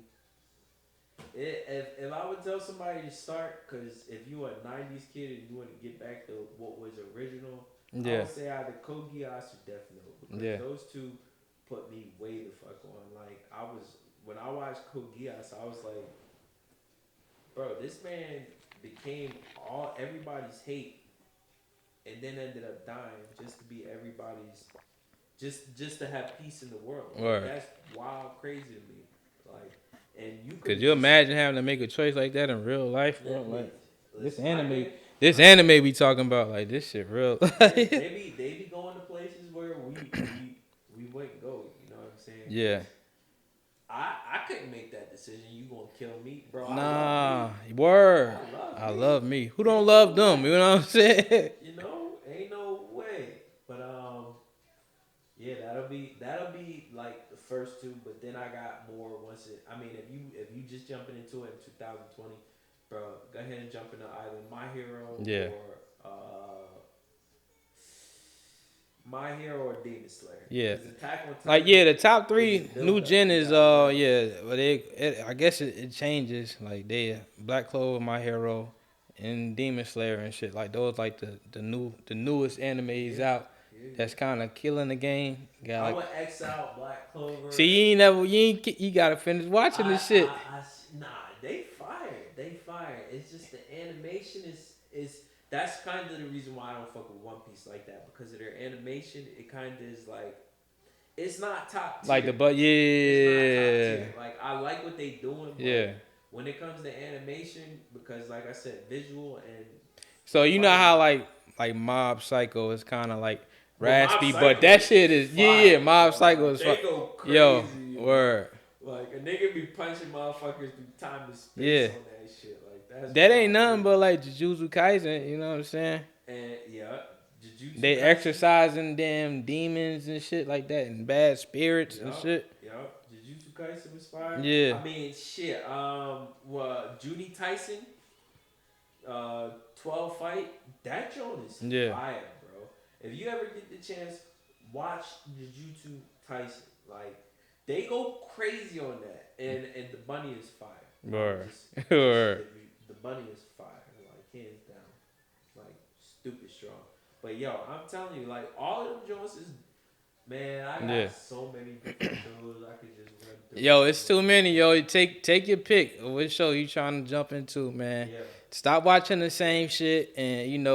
if I would tell somebody to start, because if you a '90s kid and you want to get back to what was original, I Yeah, would say either Code Geass or Death Note, because yeah, those two put me way the fuck on. Like I was when I watched Code Geass, I was like, bro, this man became all everybody's hate, and then ended up dying just to be everybody's, just to have peace in the world. Like word. that's wild, crazy to me. Like, and you could Could have you just imagine having to make a choice like that in real life, bro? let me Like this listen. My anime, man, this anime we talking about, like this shit real. they be going to places where we wouldn't go. You know what I'm saying? Yeah. 'Cause I couldn't make that decision. You gonna kill me, bro? I love Nah, me. word. I love I me. love me. Who don't Ain't love no them? way. You know what I'm saying? You know, ain't no way. But yeah, that'll be like the first two. But then I got more once it. I mean, if you just jumping into it in 2020, bro, go ahead and jump into either My Hero Yeah. or My Hero or Demon Slayer. Yeah. 'Cause Attack on Like Titan the top is three a new build up. gen You is gotta build. yeah, but I guess it changes. Like they Black Clover, My Hero, and Demon Slayer and shit. Like those like the newest animes Yeah, out. yeah, yeah. That's kind of killing the game. Got I like would X out Black see Clover. you ain't never you gotta finish watching this shit. Nah, they fired. They fired. It's just the animation is that's kind of the reason why I don't fuck with One Piece like that, because of their animation. It kind of is like it's not top Like tier. It's not top yeah, tier. Like I like what they doing, yeah. but when it comes to animation, because like I said, visual and So you know how fighting. like Mob Psycho is kind of like But Mob raspy, but Psycho that is shit is fire, Mob bro. Psycho Like is they go yo crazy, bro. word Like a nigga be punching motherfuckers through time and space yeah. on that shit. Like that's That ain't wild nothing crazy. but like Jujutsu Kaisen, you know what I'm saying? And yeah, Jujutsu They Kaisen. exercising damn demons and shit like that and bad spirits and Yup, shit. yup. Jujutsu Kaisen was fire. Yeah, I mean, shit. Well, Judy Tyson, 12 fight. That joint is yeah, fire, bro. If you ever get the chance, watch Jujutsu Tyson. Like they go crazy on that, and the bunny is fire. word, Just word. the bunny is fire. Like hands down, like stupid strong. But yo, I'm telling you, like all of them joints is. Man, I got Yeah. so many different shows I could just run through. Yo, it's too many, yo. Take your pick of what show you trying to jump into, man. Yeah, Stop watching the same shit and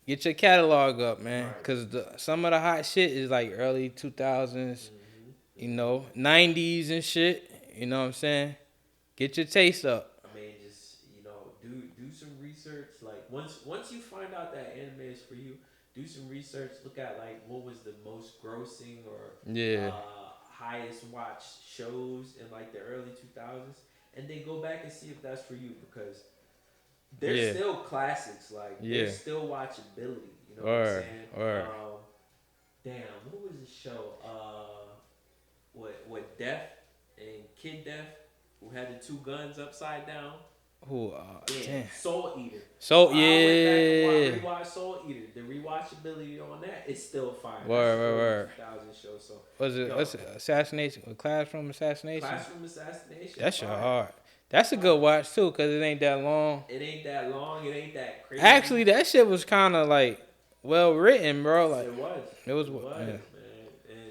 get your catalog up, man. right. Cause some of the hot shit is like early 2000s, Mm-hmm. 90s and shit. You know what I'm saying? Get your taste up. I mean, just do some research. Like once you find out that anime is for you, do some research. Look at like what was the most grossing or Yeah, highest watched shows in like the early 2000s, and then go back and see if that's for you, because there's yeah, still classics. Like yeah. there's still watchability. You know what I'm Or saying? or Damn, what was the show? What Death and Kid Death, who had the two guns upside down. who? Yeah, Damn. Soul Eater. So I went back yeah. and rewatched Soul Eater. The rewatchability on that is still fire. Word, That's a word. 2000 show. So Was it? yo, What's it? Assassination? Classroom assassination? Classroom Assassination. That shit fire. hard. That's a good watch too, cause it ain't that long. It ain't that long. It ain't that crazy. Actually, that shit was kind of like well written, bro. Like it was. it was. man. Yeah. And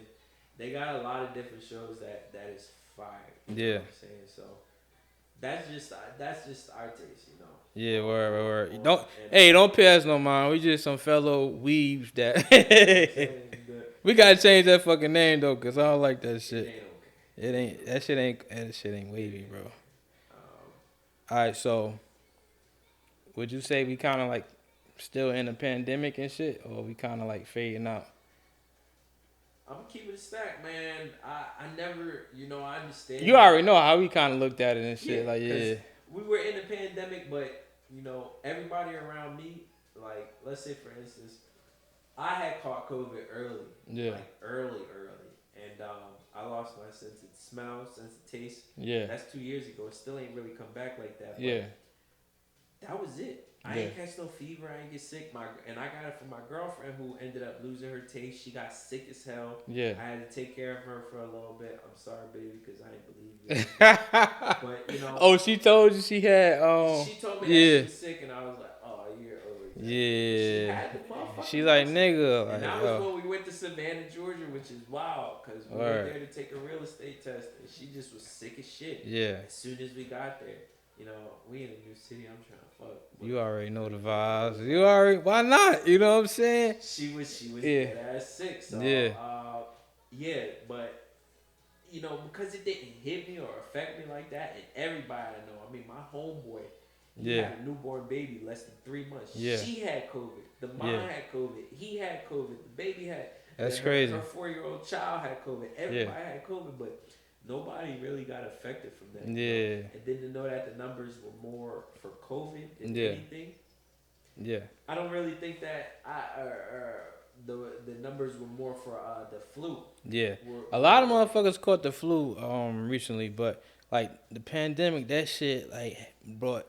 they got a lot of different shows that is fire. You know Yeah. what I'm saying? So that's just our taste, you know. Yeah, word. On Don't anime. don't pay us no mind. We just some fellow weaves that Saying that we gotta change that fucking name though, cause I don't like that it shit. ain't okay. That shit ain't wavy, bro. Um, All right, so would you say we kind of like still in a pandemic and shit, or we kind of like fading out? I'm keeping it stacked, man. I never, I understand. You already know how we kind of looked at it and shit. Like, 'cause yeah, we were in a pandemic, but everybody around me, like, let's say for instance, I had caught COVID early, yeah, like early, and I lost my sense of smell, sense of taste. yeah, That's 2 years ago. It still ain't really come back like that. But yeah, that was it. I ain't catch no fever. I ain't get sick. And I got it from my girlfriend who ended up losing her taste. She got sick as hell. Yeah. I had to take care of her for a little bit. I'm sorry, baby, because I ain't believe you. But you know. Oh, she told you she had. She told me that she was sick, and I was like, oh, you're over. Yeah. She had the motherfucker. She like nigga. Like, and that was when we went to Savannah, Georgia, which is wild because we went there to take a real estate test, and she just was sick as shit. Yeah. As soon as we got there, you know, we in a new city. I'm trying to fuck. You already know the vibes. You already. Why not? You know what I'm saying? She was dead ass sick. So, yeah, but you know, because it didn't hit me or affect me like that, and everybody I know, I mean, my homeboy, he had a newborn baby less than 3 months. Yeah. She had COVID. The mom had COVID. He had COVID. The baby had. That's crazy. Her 4-year-old child had COVID. Everybody had COVID, but nobody really got affected from that. Yeah. You know? And then to know that the numbers were more for COVID than anything. Yeah. I don't really think that the numbers were more for the flu. Yeah. A lot of motherfuckers caught the flu recently, but like the pandemic, that shit like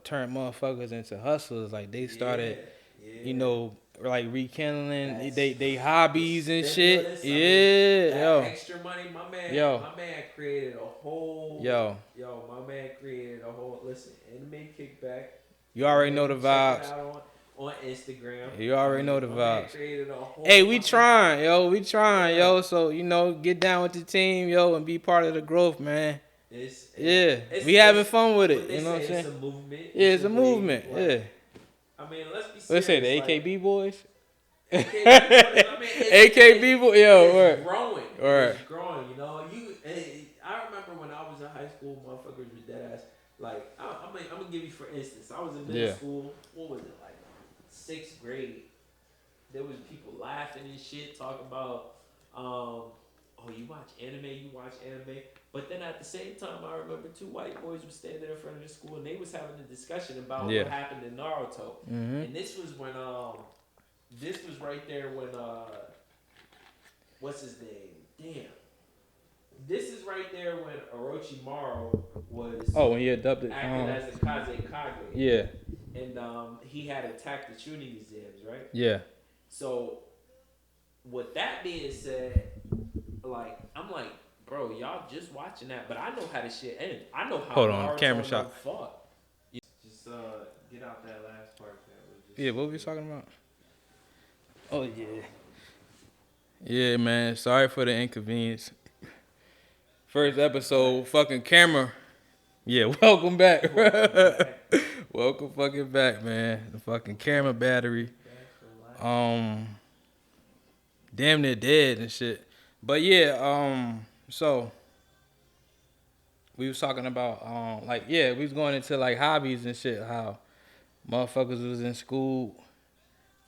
turned motherfuckers into hustlers. Like they started, you know, like rekindling they hobbies and shit. That extra money, my man created a whole. My man created a whole. Listen, anime kickback. You already know the vibes. On Instagram. You already know the vibes. Whole hey, we trying, yo. So, you know, get down with the team, yo, and be part of the growth, man. We having fun with it. You know what I'm saying? It's a movement. Yeah, it's a movement. Yeah. I mean, let's be serious. Let's say the AKB boys. AKB AKB boys, yo, it's growing. It's growing, you know. I remember when I was in high school, motherfuckers was dead ass. Like, I'm gonna give you for instance. I was in middle school. What was it, like 6th grade? There was people laughing and shit, talking about, oh, you watch anime. But then at the same time, I remember 2 white boys were standing in front of the school and they was having a discussion about what happened in Naruto. Mm-hmm. And this was when, this was right there when, what's his name? Damn. This is right there when Orochimaru was when he adopted acting as a Kazekage. Yeah. And he had attacked the Chunin exams, right? Yeah. So, with that being said, like, I'm like, bro, y'all just watching that, but I know how this shit ends. I know how. Hold on, camera shot. Just get out that last part. What were we talking about? Oh yeah. Yeah, man. Sorry for the inconvenience. First episode, fucking camera. Yeah, welcome back. Welcome fucking back, man. The fucking camera battery. Damn near dead and shit. But yeah, so we was talking about we was going into like hobbies and shit, how motherfuckers was in school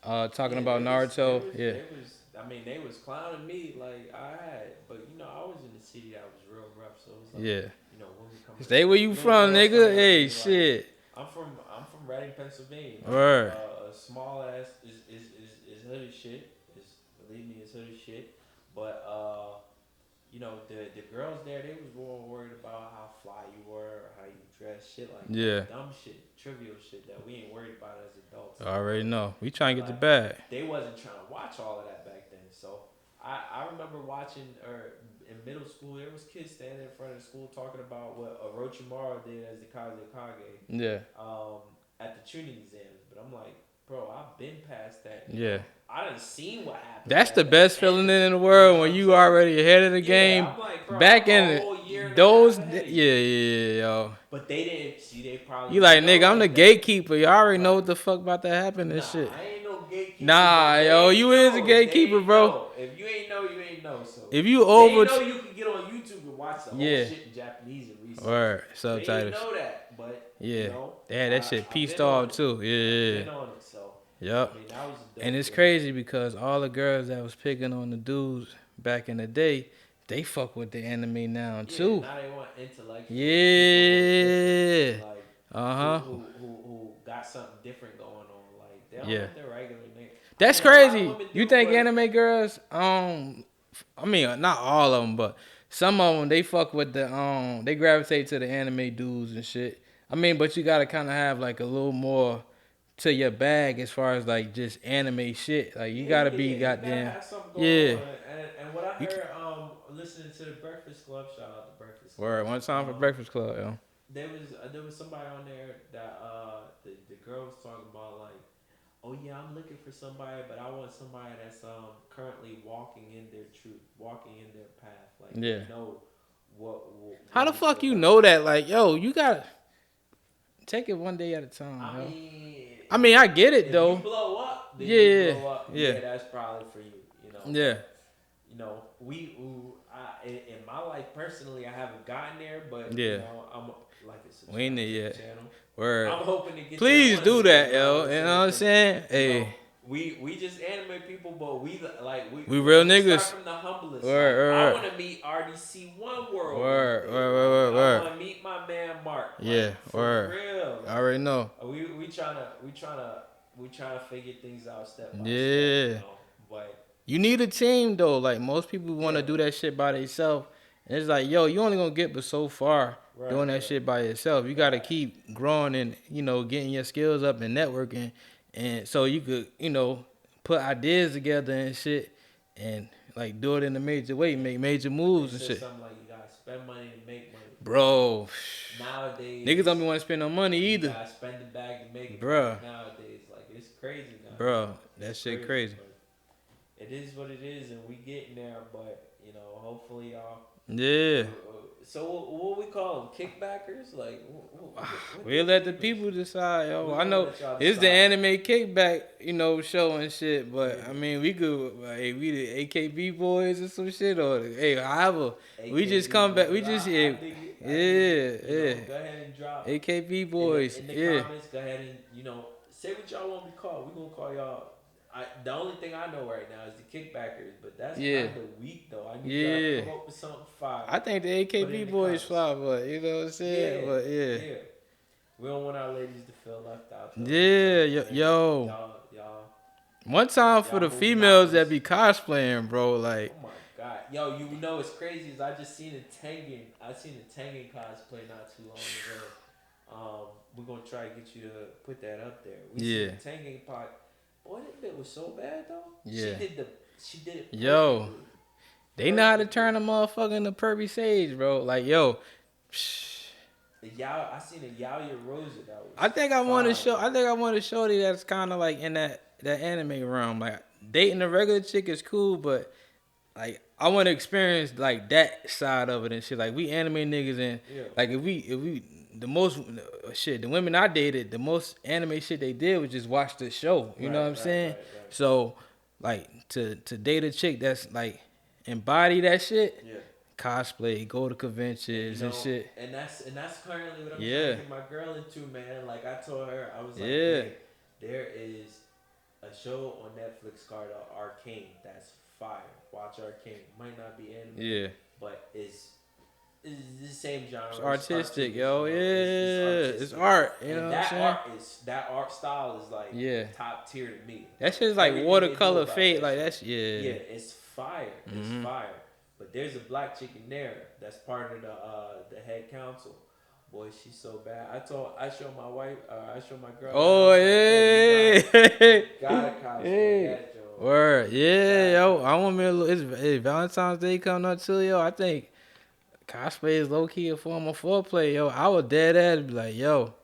talking about Naruto. They was clowning me like I had, but you know, I was in the city that was real rough, so it was like, you know, when we come stay where you from, nigga. Hey, shit. I'm from Reading, Pennsylvania. Right. Small ass is hood as shit. Believe me, it's hood as shit. But you know, the girls there, they was more worried about how fly you were, or how you dress, shit like that. Dumb shit, trivial shit that we ain't worried about as adults. I already know. We trying to get the bag. They wasn't trying to watch all of that back then. So I remember watching, or in middle school, there was kids standing in front of the school talking about what Orochimaru did as the Kazekage. Yeah. At the Chunin exams, but I'm like, bro, I've been past that. Yeah. I done seen what happened. That's the best feeling in the world when you already ahead of the game. I'm like, bro, back in those, yo. But they didn't see. They probably. You like, nigga, I'm the gatekeeper. You already know what the fuck about to happen and shit. I ain't no gatekeeper. Nah, yo, you is a gatekeeper, bro. If you ain't know, you ain't know. So if you over, they know you can get on YouTube and watch the whole shit in Japanese and research. Word, subtitles. They know that, but you know, they had that shit pieced off too. I've been on it, so. Yep. I mean, that was and it's crazy because all the girls that was picking on the dudes back in the day, they fuck with the anime now too. Now they want intellectual. Yeah. Like, who got something different going on? Like they don't want their regular nigga. That's crazy. You think anime girls? I mean, not all of them, but some of them they fuck with the they gravitate to the anime dudes and shit. I mean, but you gotta kind of have like a little more to your bag as far as like just anime shit. Like you gotta be You gotta goddamn. have something going Yeah. on. And what I You heard, listening to the Breakfast Club, shout out to Breakfast Club. Word, one time for Breakfast Club, yo. There was somebody on there that the girl was talking about like, oh yeah, I'm looking for somebody, but I want somebody that's currently walking in their truth, walking in their path, like Yeah. they know How the it's fuck you about. know that? Like, yo, you gotta take it one day at a time, I yo. mean, I mean, I get it if though. you blow up, then Yeah, you blow up. yeah. Yeah, that's probably for you. You know. Yeah. You know, in my life personally, I haven't gotten there, but Yeah. you know, I'm like a We ain't there subscriber to yet. the channel. Word. I'm hoping to get. Please there do one of these that, days, yo. You know what I'm saying? You know, Hey, we just anime people, but we real we start niggas. from the humblest. Word, Like, I word. want to meet RDC One World. Word, one day. word, Like, word. I want to meet my man Mark. Like, Yeah, for word. real. I already know. We trying to figure things out step by step. Yeah. You know? But You need a team though. Like most people want to Yeah. do that shit by themselves. And it's like, yo, you only gonna get but so far doing that Right. shit by yourself. You gotta keep growing and, you know, getting your skills up and networking. And so you could, you know, put ideas together and shit and like do it in a major way, make major moves They and said shit. something like you gotta spend money to make money. Bro, Nowadays, niggas don't be want to spend no money you either. gotta spend the bag to make it. Bruh. Nowadays, like it's crazy now. Bro, that It's shit crazy. but it is what it is, and we getting there. But you know, hopefully, y'all. Yeah. So what we call them? Kickbackers? Like what We'll let the people decide, yo. We I gonna know let y'all it's the decide. anime kickback, you know, show and shit. But I mean, we could, hey, we the AKB boys or some shit, or hey, however, we just come back. We just yeah. yeah. Go ahead and drop AKB boys, in the yeah, comments. Go ahead and say what y'all want to be called. We gonna call y'all. The only thing I know right now is the kickbackers, but that's Yeah. kind of weak though. I need y'all to yeah. come up with something fire. I think the Put it in AKB the boys comments. fly, but you know what I'm saying. But yeah, We don't want our ladies to feel left out. Though. yeah, You know, yo. y'all. One time for Y'all the move females that mountains. be cosplaying, bro, like. Oh my god, yo! You know what's crazy is I just seen a Tengen. I seen a Tengen cosplay not too long ago. We're gonna try to get you to put that up there. We Yeah. seen a Tengen pot. Boy, that bit was so bad though. Yeah. She did it. Yo. Perfectly. They know how to turn a motherfucker into pervy sage, bro. Like, yo. I seen a Yaoya Rosa that was. I think I want to fire. show. I think I want to show you that's kind of like in that anime realm. Like dating a regular chick is cool, but like I want to experience like that side of it and shit. Like we anime niggas and like if we the most shit the women I dated, the most anime shit they did was just watch the show. You know what I'm saying? Right. So like to date a chick that's like embody that shit. Yeah. Cosplay, go to conventions and shit. And that's currently what I'm Yeah. trying to get my girl into, man. Like I told her, I was like, Yeah. hey, there is a show on Netflix called Arcane that's fire. Watch Arcane. Might not be anime, Yeah. but it's the same genre. It's artistic, cartoonish, yo. you know? Yeah. artistic. It's art. You And know what I'm saying? that art style is like Yeah. top tier to me. That shit's like Everything watercolor they do about fade. that Like shit. that's Yeah, it's fire. It's Mhm. fire. But there's a black chick in there that's part of the head council. Boy, she's so bad. I showed my wife. I showed my girl. Oh yeah. Gotta cosplay Hey. that, Joe. Word. Yeah, yo. I want me a little. It's Valentine's Day coming up too, yo. I think cosplay is low key a form of foreplay, yo. I was dead at it, be like, yo,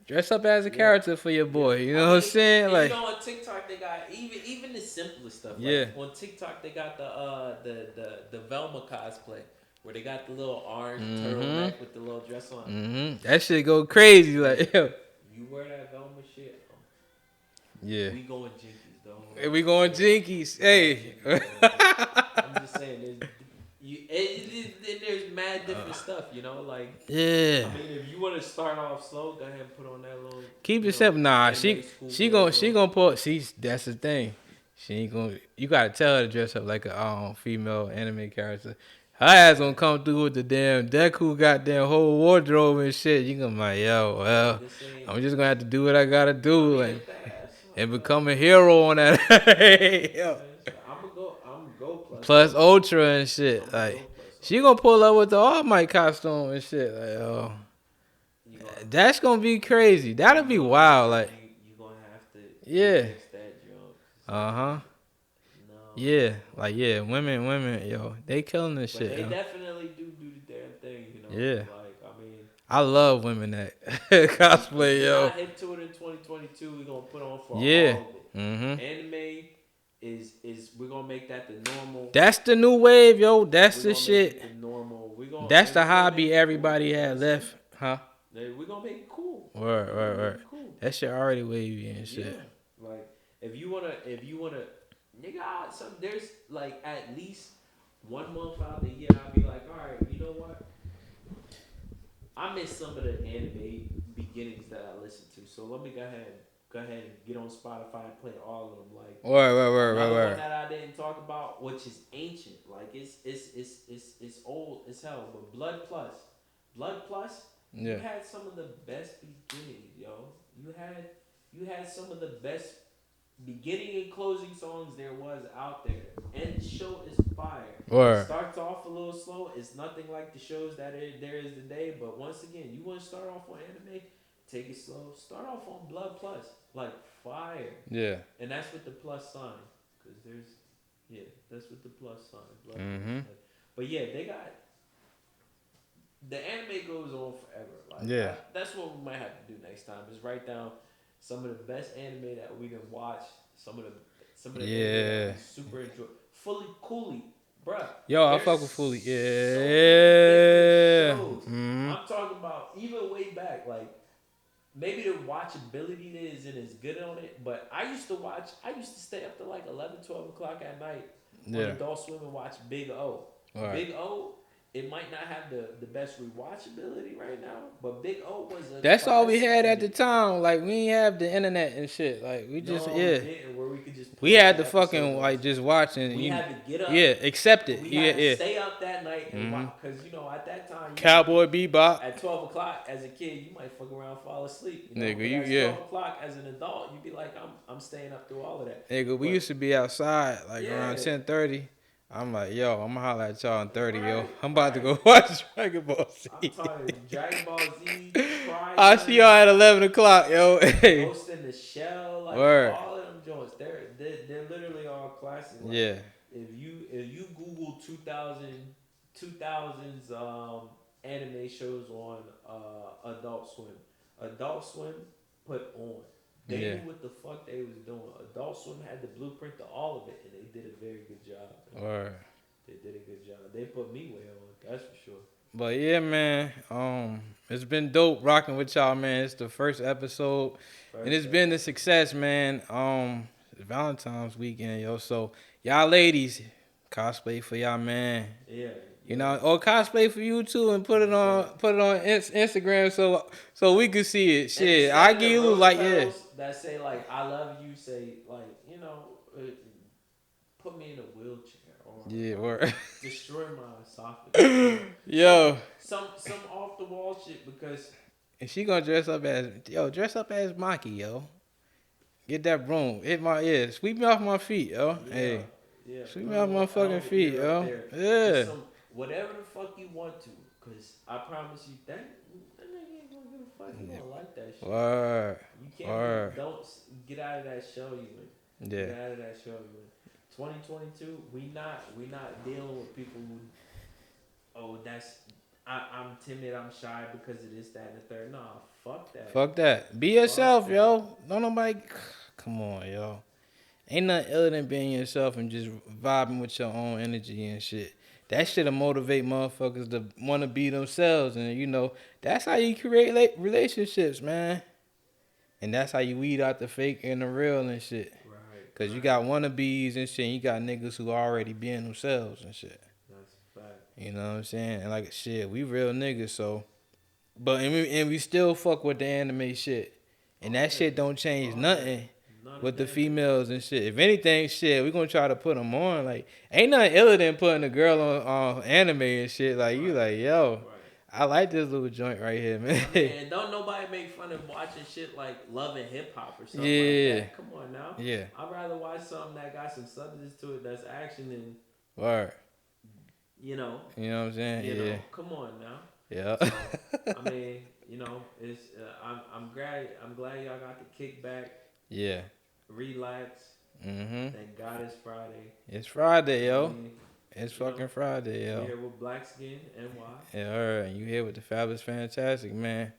dress up as a character for your boy. You know what I'm saying? And Like, you know, on TikTok they got even the simplest stuff. Yeah. Like on TikTok they got the Velma cosplay where they got the little orange turtleneck with the little dress on. that shit go crazy. Like, yo. You wear that Velma shit. Yeah. We going jinkies though. Hey, we going jinkies. Hey. I'm just saying, there's mad different stuff, you know. Like, Yeah. I mean, if you want to start off slow, go ahead and put on that little. Keep it simple. Nah, she school gonna put. See, that's the thing. She ain't gonna. You gotta tell her to dress up like a female anime character. Her ass gonna come through with the damn Deku goddamn whole wardrobe and shit. You gonna be like, yo, well, I'm just gonna have to do what I gotta do and become a hero on that. Yo. I'm go Plus Ultra and shit. Like, she gonna pull up with the All Might costume and shit. Like, oh, that's gonna be crazy. That'll be wild. Like, you Yeah. Mix that junk. Uh-huh. No. Yeah. Like, yeah, women, yo, they killing this But shit, they yo. definitely do the damn thing, you know. Yeah. Like, I mean, I love women that if cosplay, you're yo. not hip to it in 2022, we're gonna put on for Yeah. all of it. Mm-hmm. Anime is we're gonna make that the normal. That's the new wave, yo. That's We're the gonna make it shit. the normal. That's the We're gonna make hobby it cool. everybody had Honestly. left, huh? We're gonna make it cool. Word, We're word, gonna make word. it cool. That shit already wavy and Yeah, shit. like if you wanna, nigga, there's like at least 1 month out the year I'll be like, all right, you know what? I miss some of the anime beginnings that I listened to, so let me go ahead and get on Spotify and play all of them. Like another one that I didn't talk about, which is ancient, like it's old as hell, but Blood Plus, you Yeah. had some of the best beginnings, yo. You had some of the best beginning and closing songs there was out there, and the show is fire. Word. It starts off a little slow. It's nothing like the shows there is today. But once again, you want to start off on anime, take it slow. Start off on Blood Plus, like fire. Yeah. And that's with the plus sign, cause that's with the plus sign. Blood Mm-hmm. Plus. But yeah, they got the anime goes on forever. Like Yeah. that's what we might have to do next time. Is write down some of the best anime that we can watch. Some of the anime that we super enjoy. Fully Cooley, bruh. Yo, I there's fuck with Fully. so Yeah. many different shows. Mm-hmm. I'm talking about even way back, like maybe the watchability isn't as good on it, but I used to stay up to like 11, 12 o'clock at night on Yeah. Adult Swim and watch Big O. Right. Big O, it might not have the best rewatchability right now, but Big O was a That's all we classic had to at me. the time. Like, we ain't have the internet and shit. Like, we No, just, we yeah. didn't, where we could just We push had the to episode fucking, on. like, just watch and, We had to get up. yeah, accept it. We Yeah, had to yeah. stay up that night and watch, because, you know, at that time, Cowboy Bebop. at 12 o'clock as a kid, you might fuck around and fall asleep. You know? Nigga, But you- at yeah. 12 o'clock as an adult, you'd be like, I'm staying up through all of that. Nigga, we But- used to be outside, like, Yeah. around 10:30. I'm like, yo, I'm gonna holler at y'all in 30, yo. Right, I'm about to right. go watch Dragon Ball Z. I'm talking Dragon Ball Z, I see y'all at 11 o'clock, yo. Hey. Ghost in the Shell, like Word. all of them joints. They're literally all classic. Like, Yeah. If you Google 2000s anime shows on Adult Swim put on. They Yeah. knew what the fuck they was doing. Adult Swim had the blueprint to all of it, and they did a very good job. Word. They did a good job. They put me way on, that's for sure. But yeah, man. It's been dope rocking with y'all, man. It's the first episode. And it's been a success, man. Valentine's weekend, yo. So y'all ladies, cosplay for y'all, man. Yeah. You know, or cosplay for you too, and put it on Instagram so we can see it. Shit, I give you like yeah. That say like I love you. Say like put me in a wheelchair or Yeah, word. destroy my esophagus. Yo, Some off the wall shit because and she gonna dress up as Maki, yo. Get that broom, hit my ear, sweep me off my feet, yo. Hey, yeah, sweep me off my fucking feet, yo. Yeah. Yeah. Whatever the fuck you want to, cause I promise you that nigga ain't gonna give a fuck. He gonna like that shit. Word. You can't Word. don't get out of that shell you in. Yeah. Get out of that shell you in. 2022, we not dealing with people who I'm timid, I'm shy because of this, that, and the third. Nah, fuck that. Fuck that. Be yourself, that. yo. Don't nobody. Come on, yo. Ain't nothing iller than being yourself and just vibing with your own energy and shit. That shit'll motivate motherfuckers to want to be themselves, and you know that's how you create relationships, man. And that's how you weed out the fake and the real and shit. Right. Cause you got wannabes and shit. And you got niggas who already being themselves and shit. That's a fact. You know what I'm saying? And like shit, we real niggas, so. But and we still fuck with the anime shit, and that shit don't change nothing. With the females and shit. If anything, shit, we gonna try to put them on. Like, ain't nothing iller than putting a girl on anime and shit. Like, you like, yo, I like this little joint right here, man. I mean, and don't nobody make fun of watching shit like Love and Hip Hop or something like that. Come on now. Yeah. I'd rather watch something that got some substance to it that's action than, Word. you know. You know what I'm saying? You Yeah. know, come on now. Yeah. So, I mean, you know, it's I'm glad y'all got the kickback. Yeah. relax. Mm-hmm. Thank God it's Friday. It's Friday, I yo. mean, It's you know, fucking Friday, we yo. here with Black Skin NY. Yeah, all right. You here with the Fabulous Fantastic, man.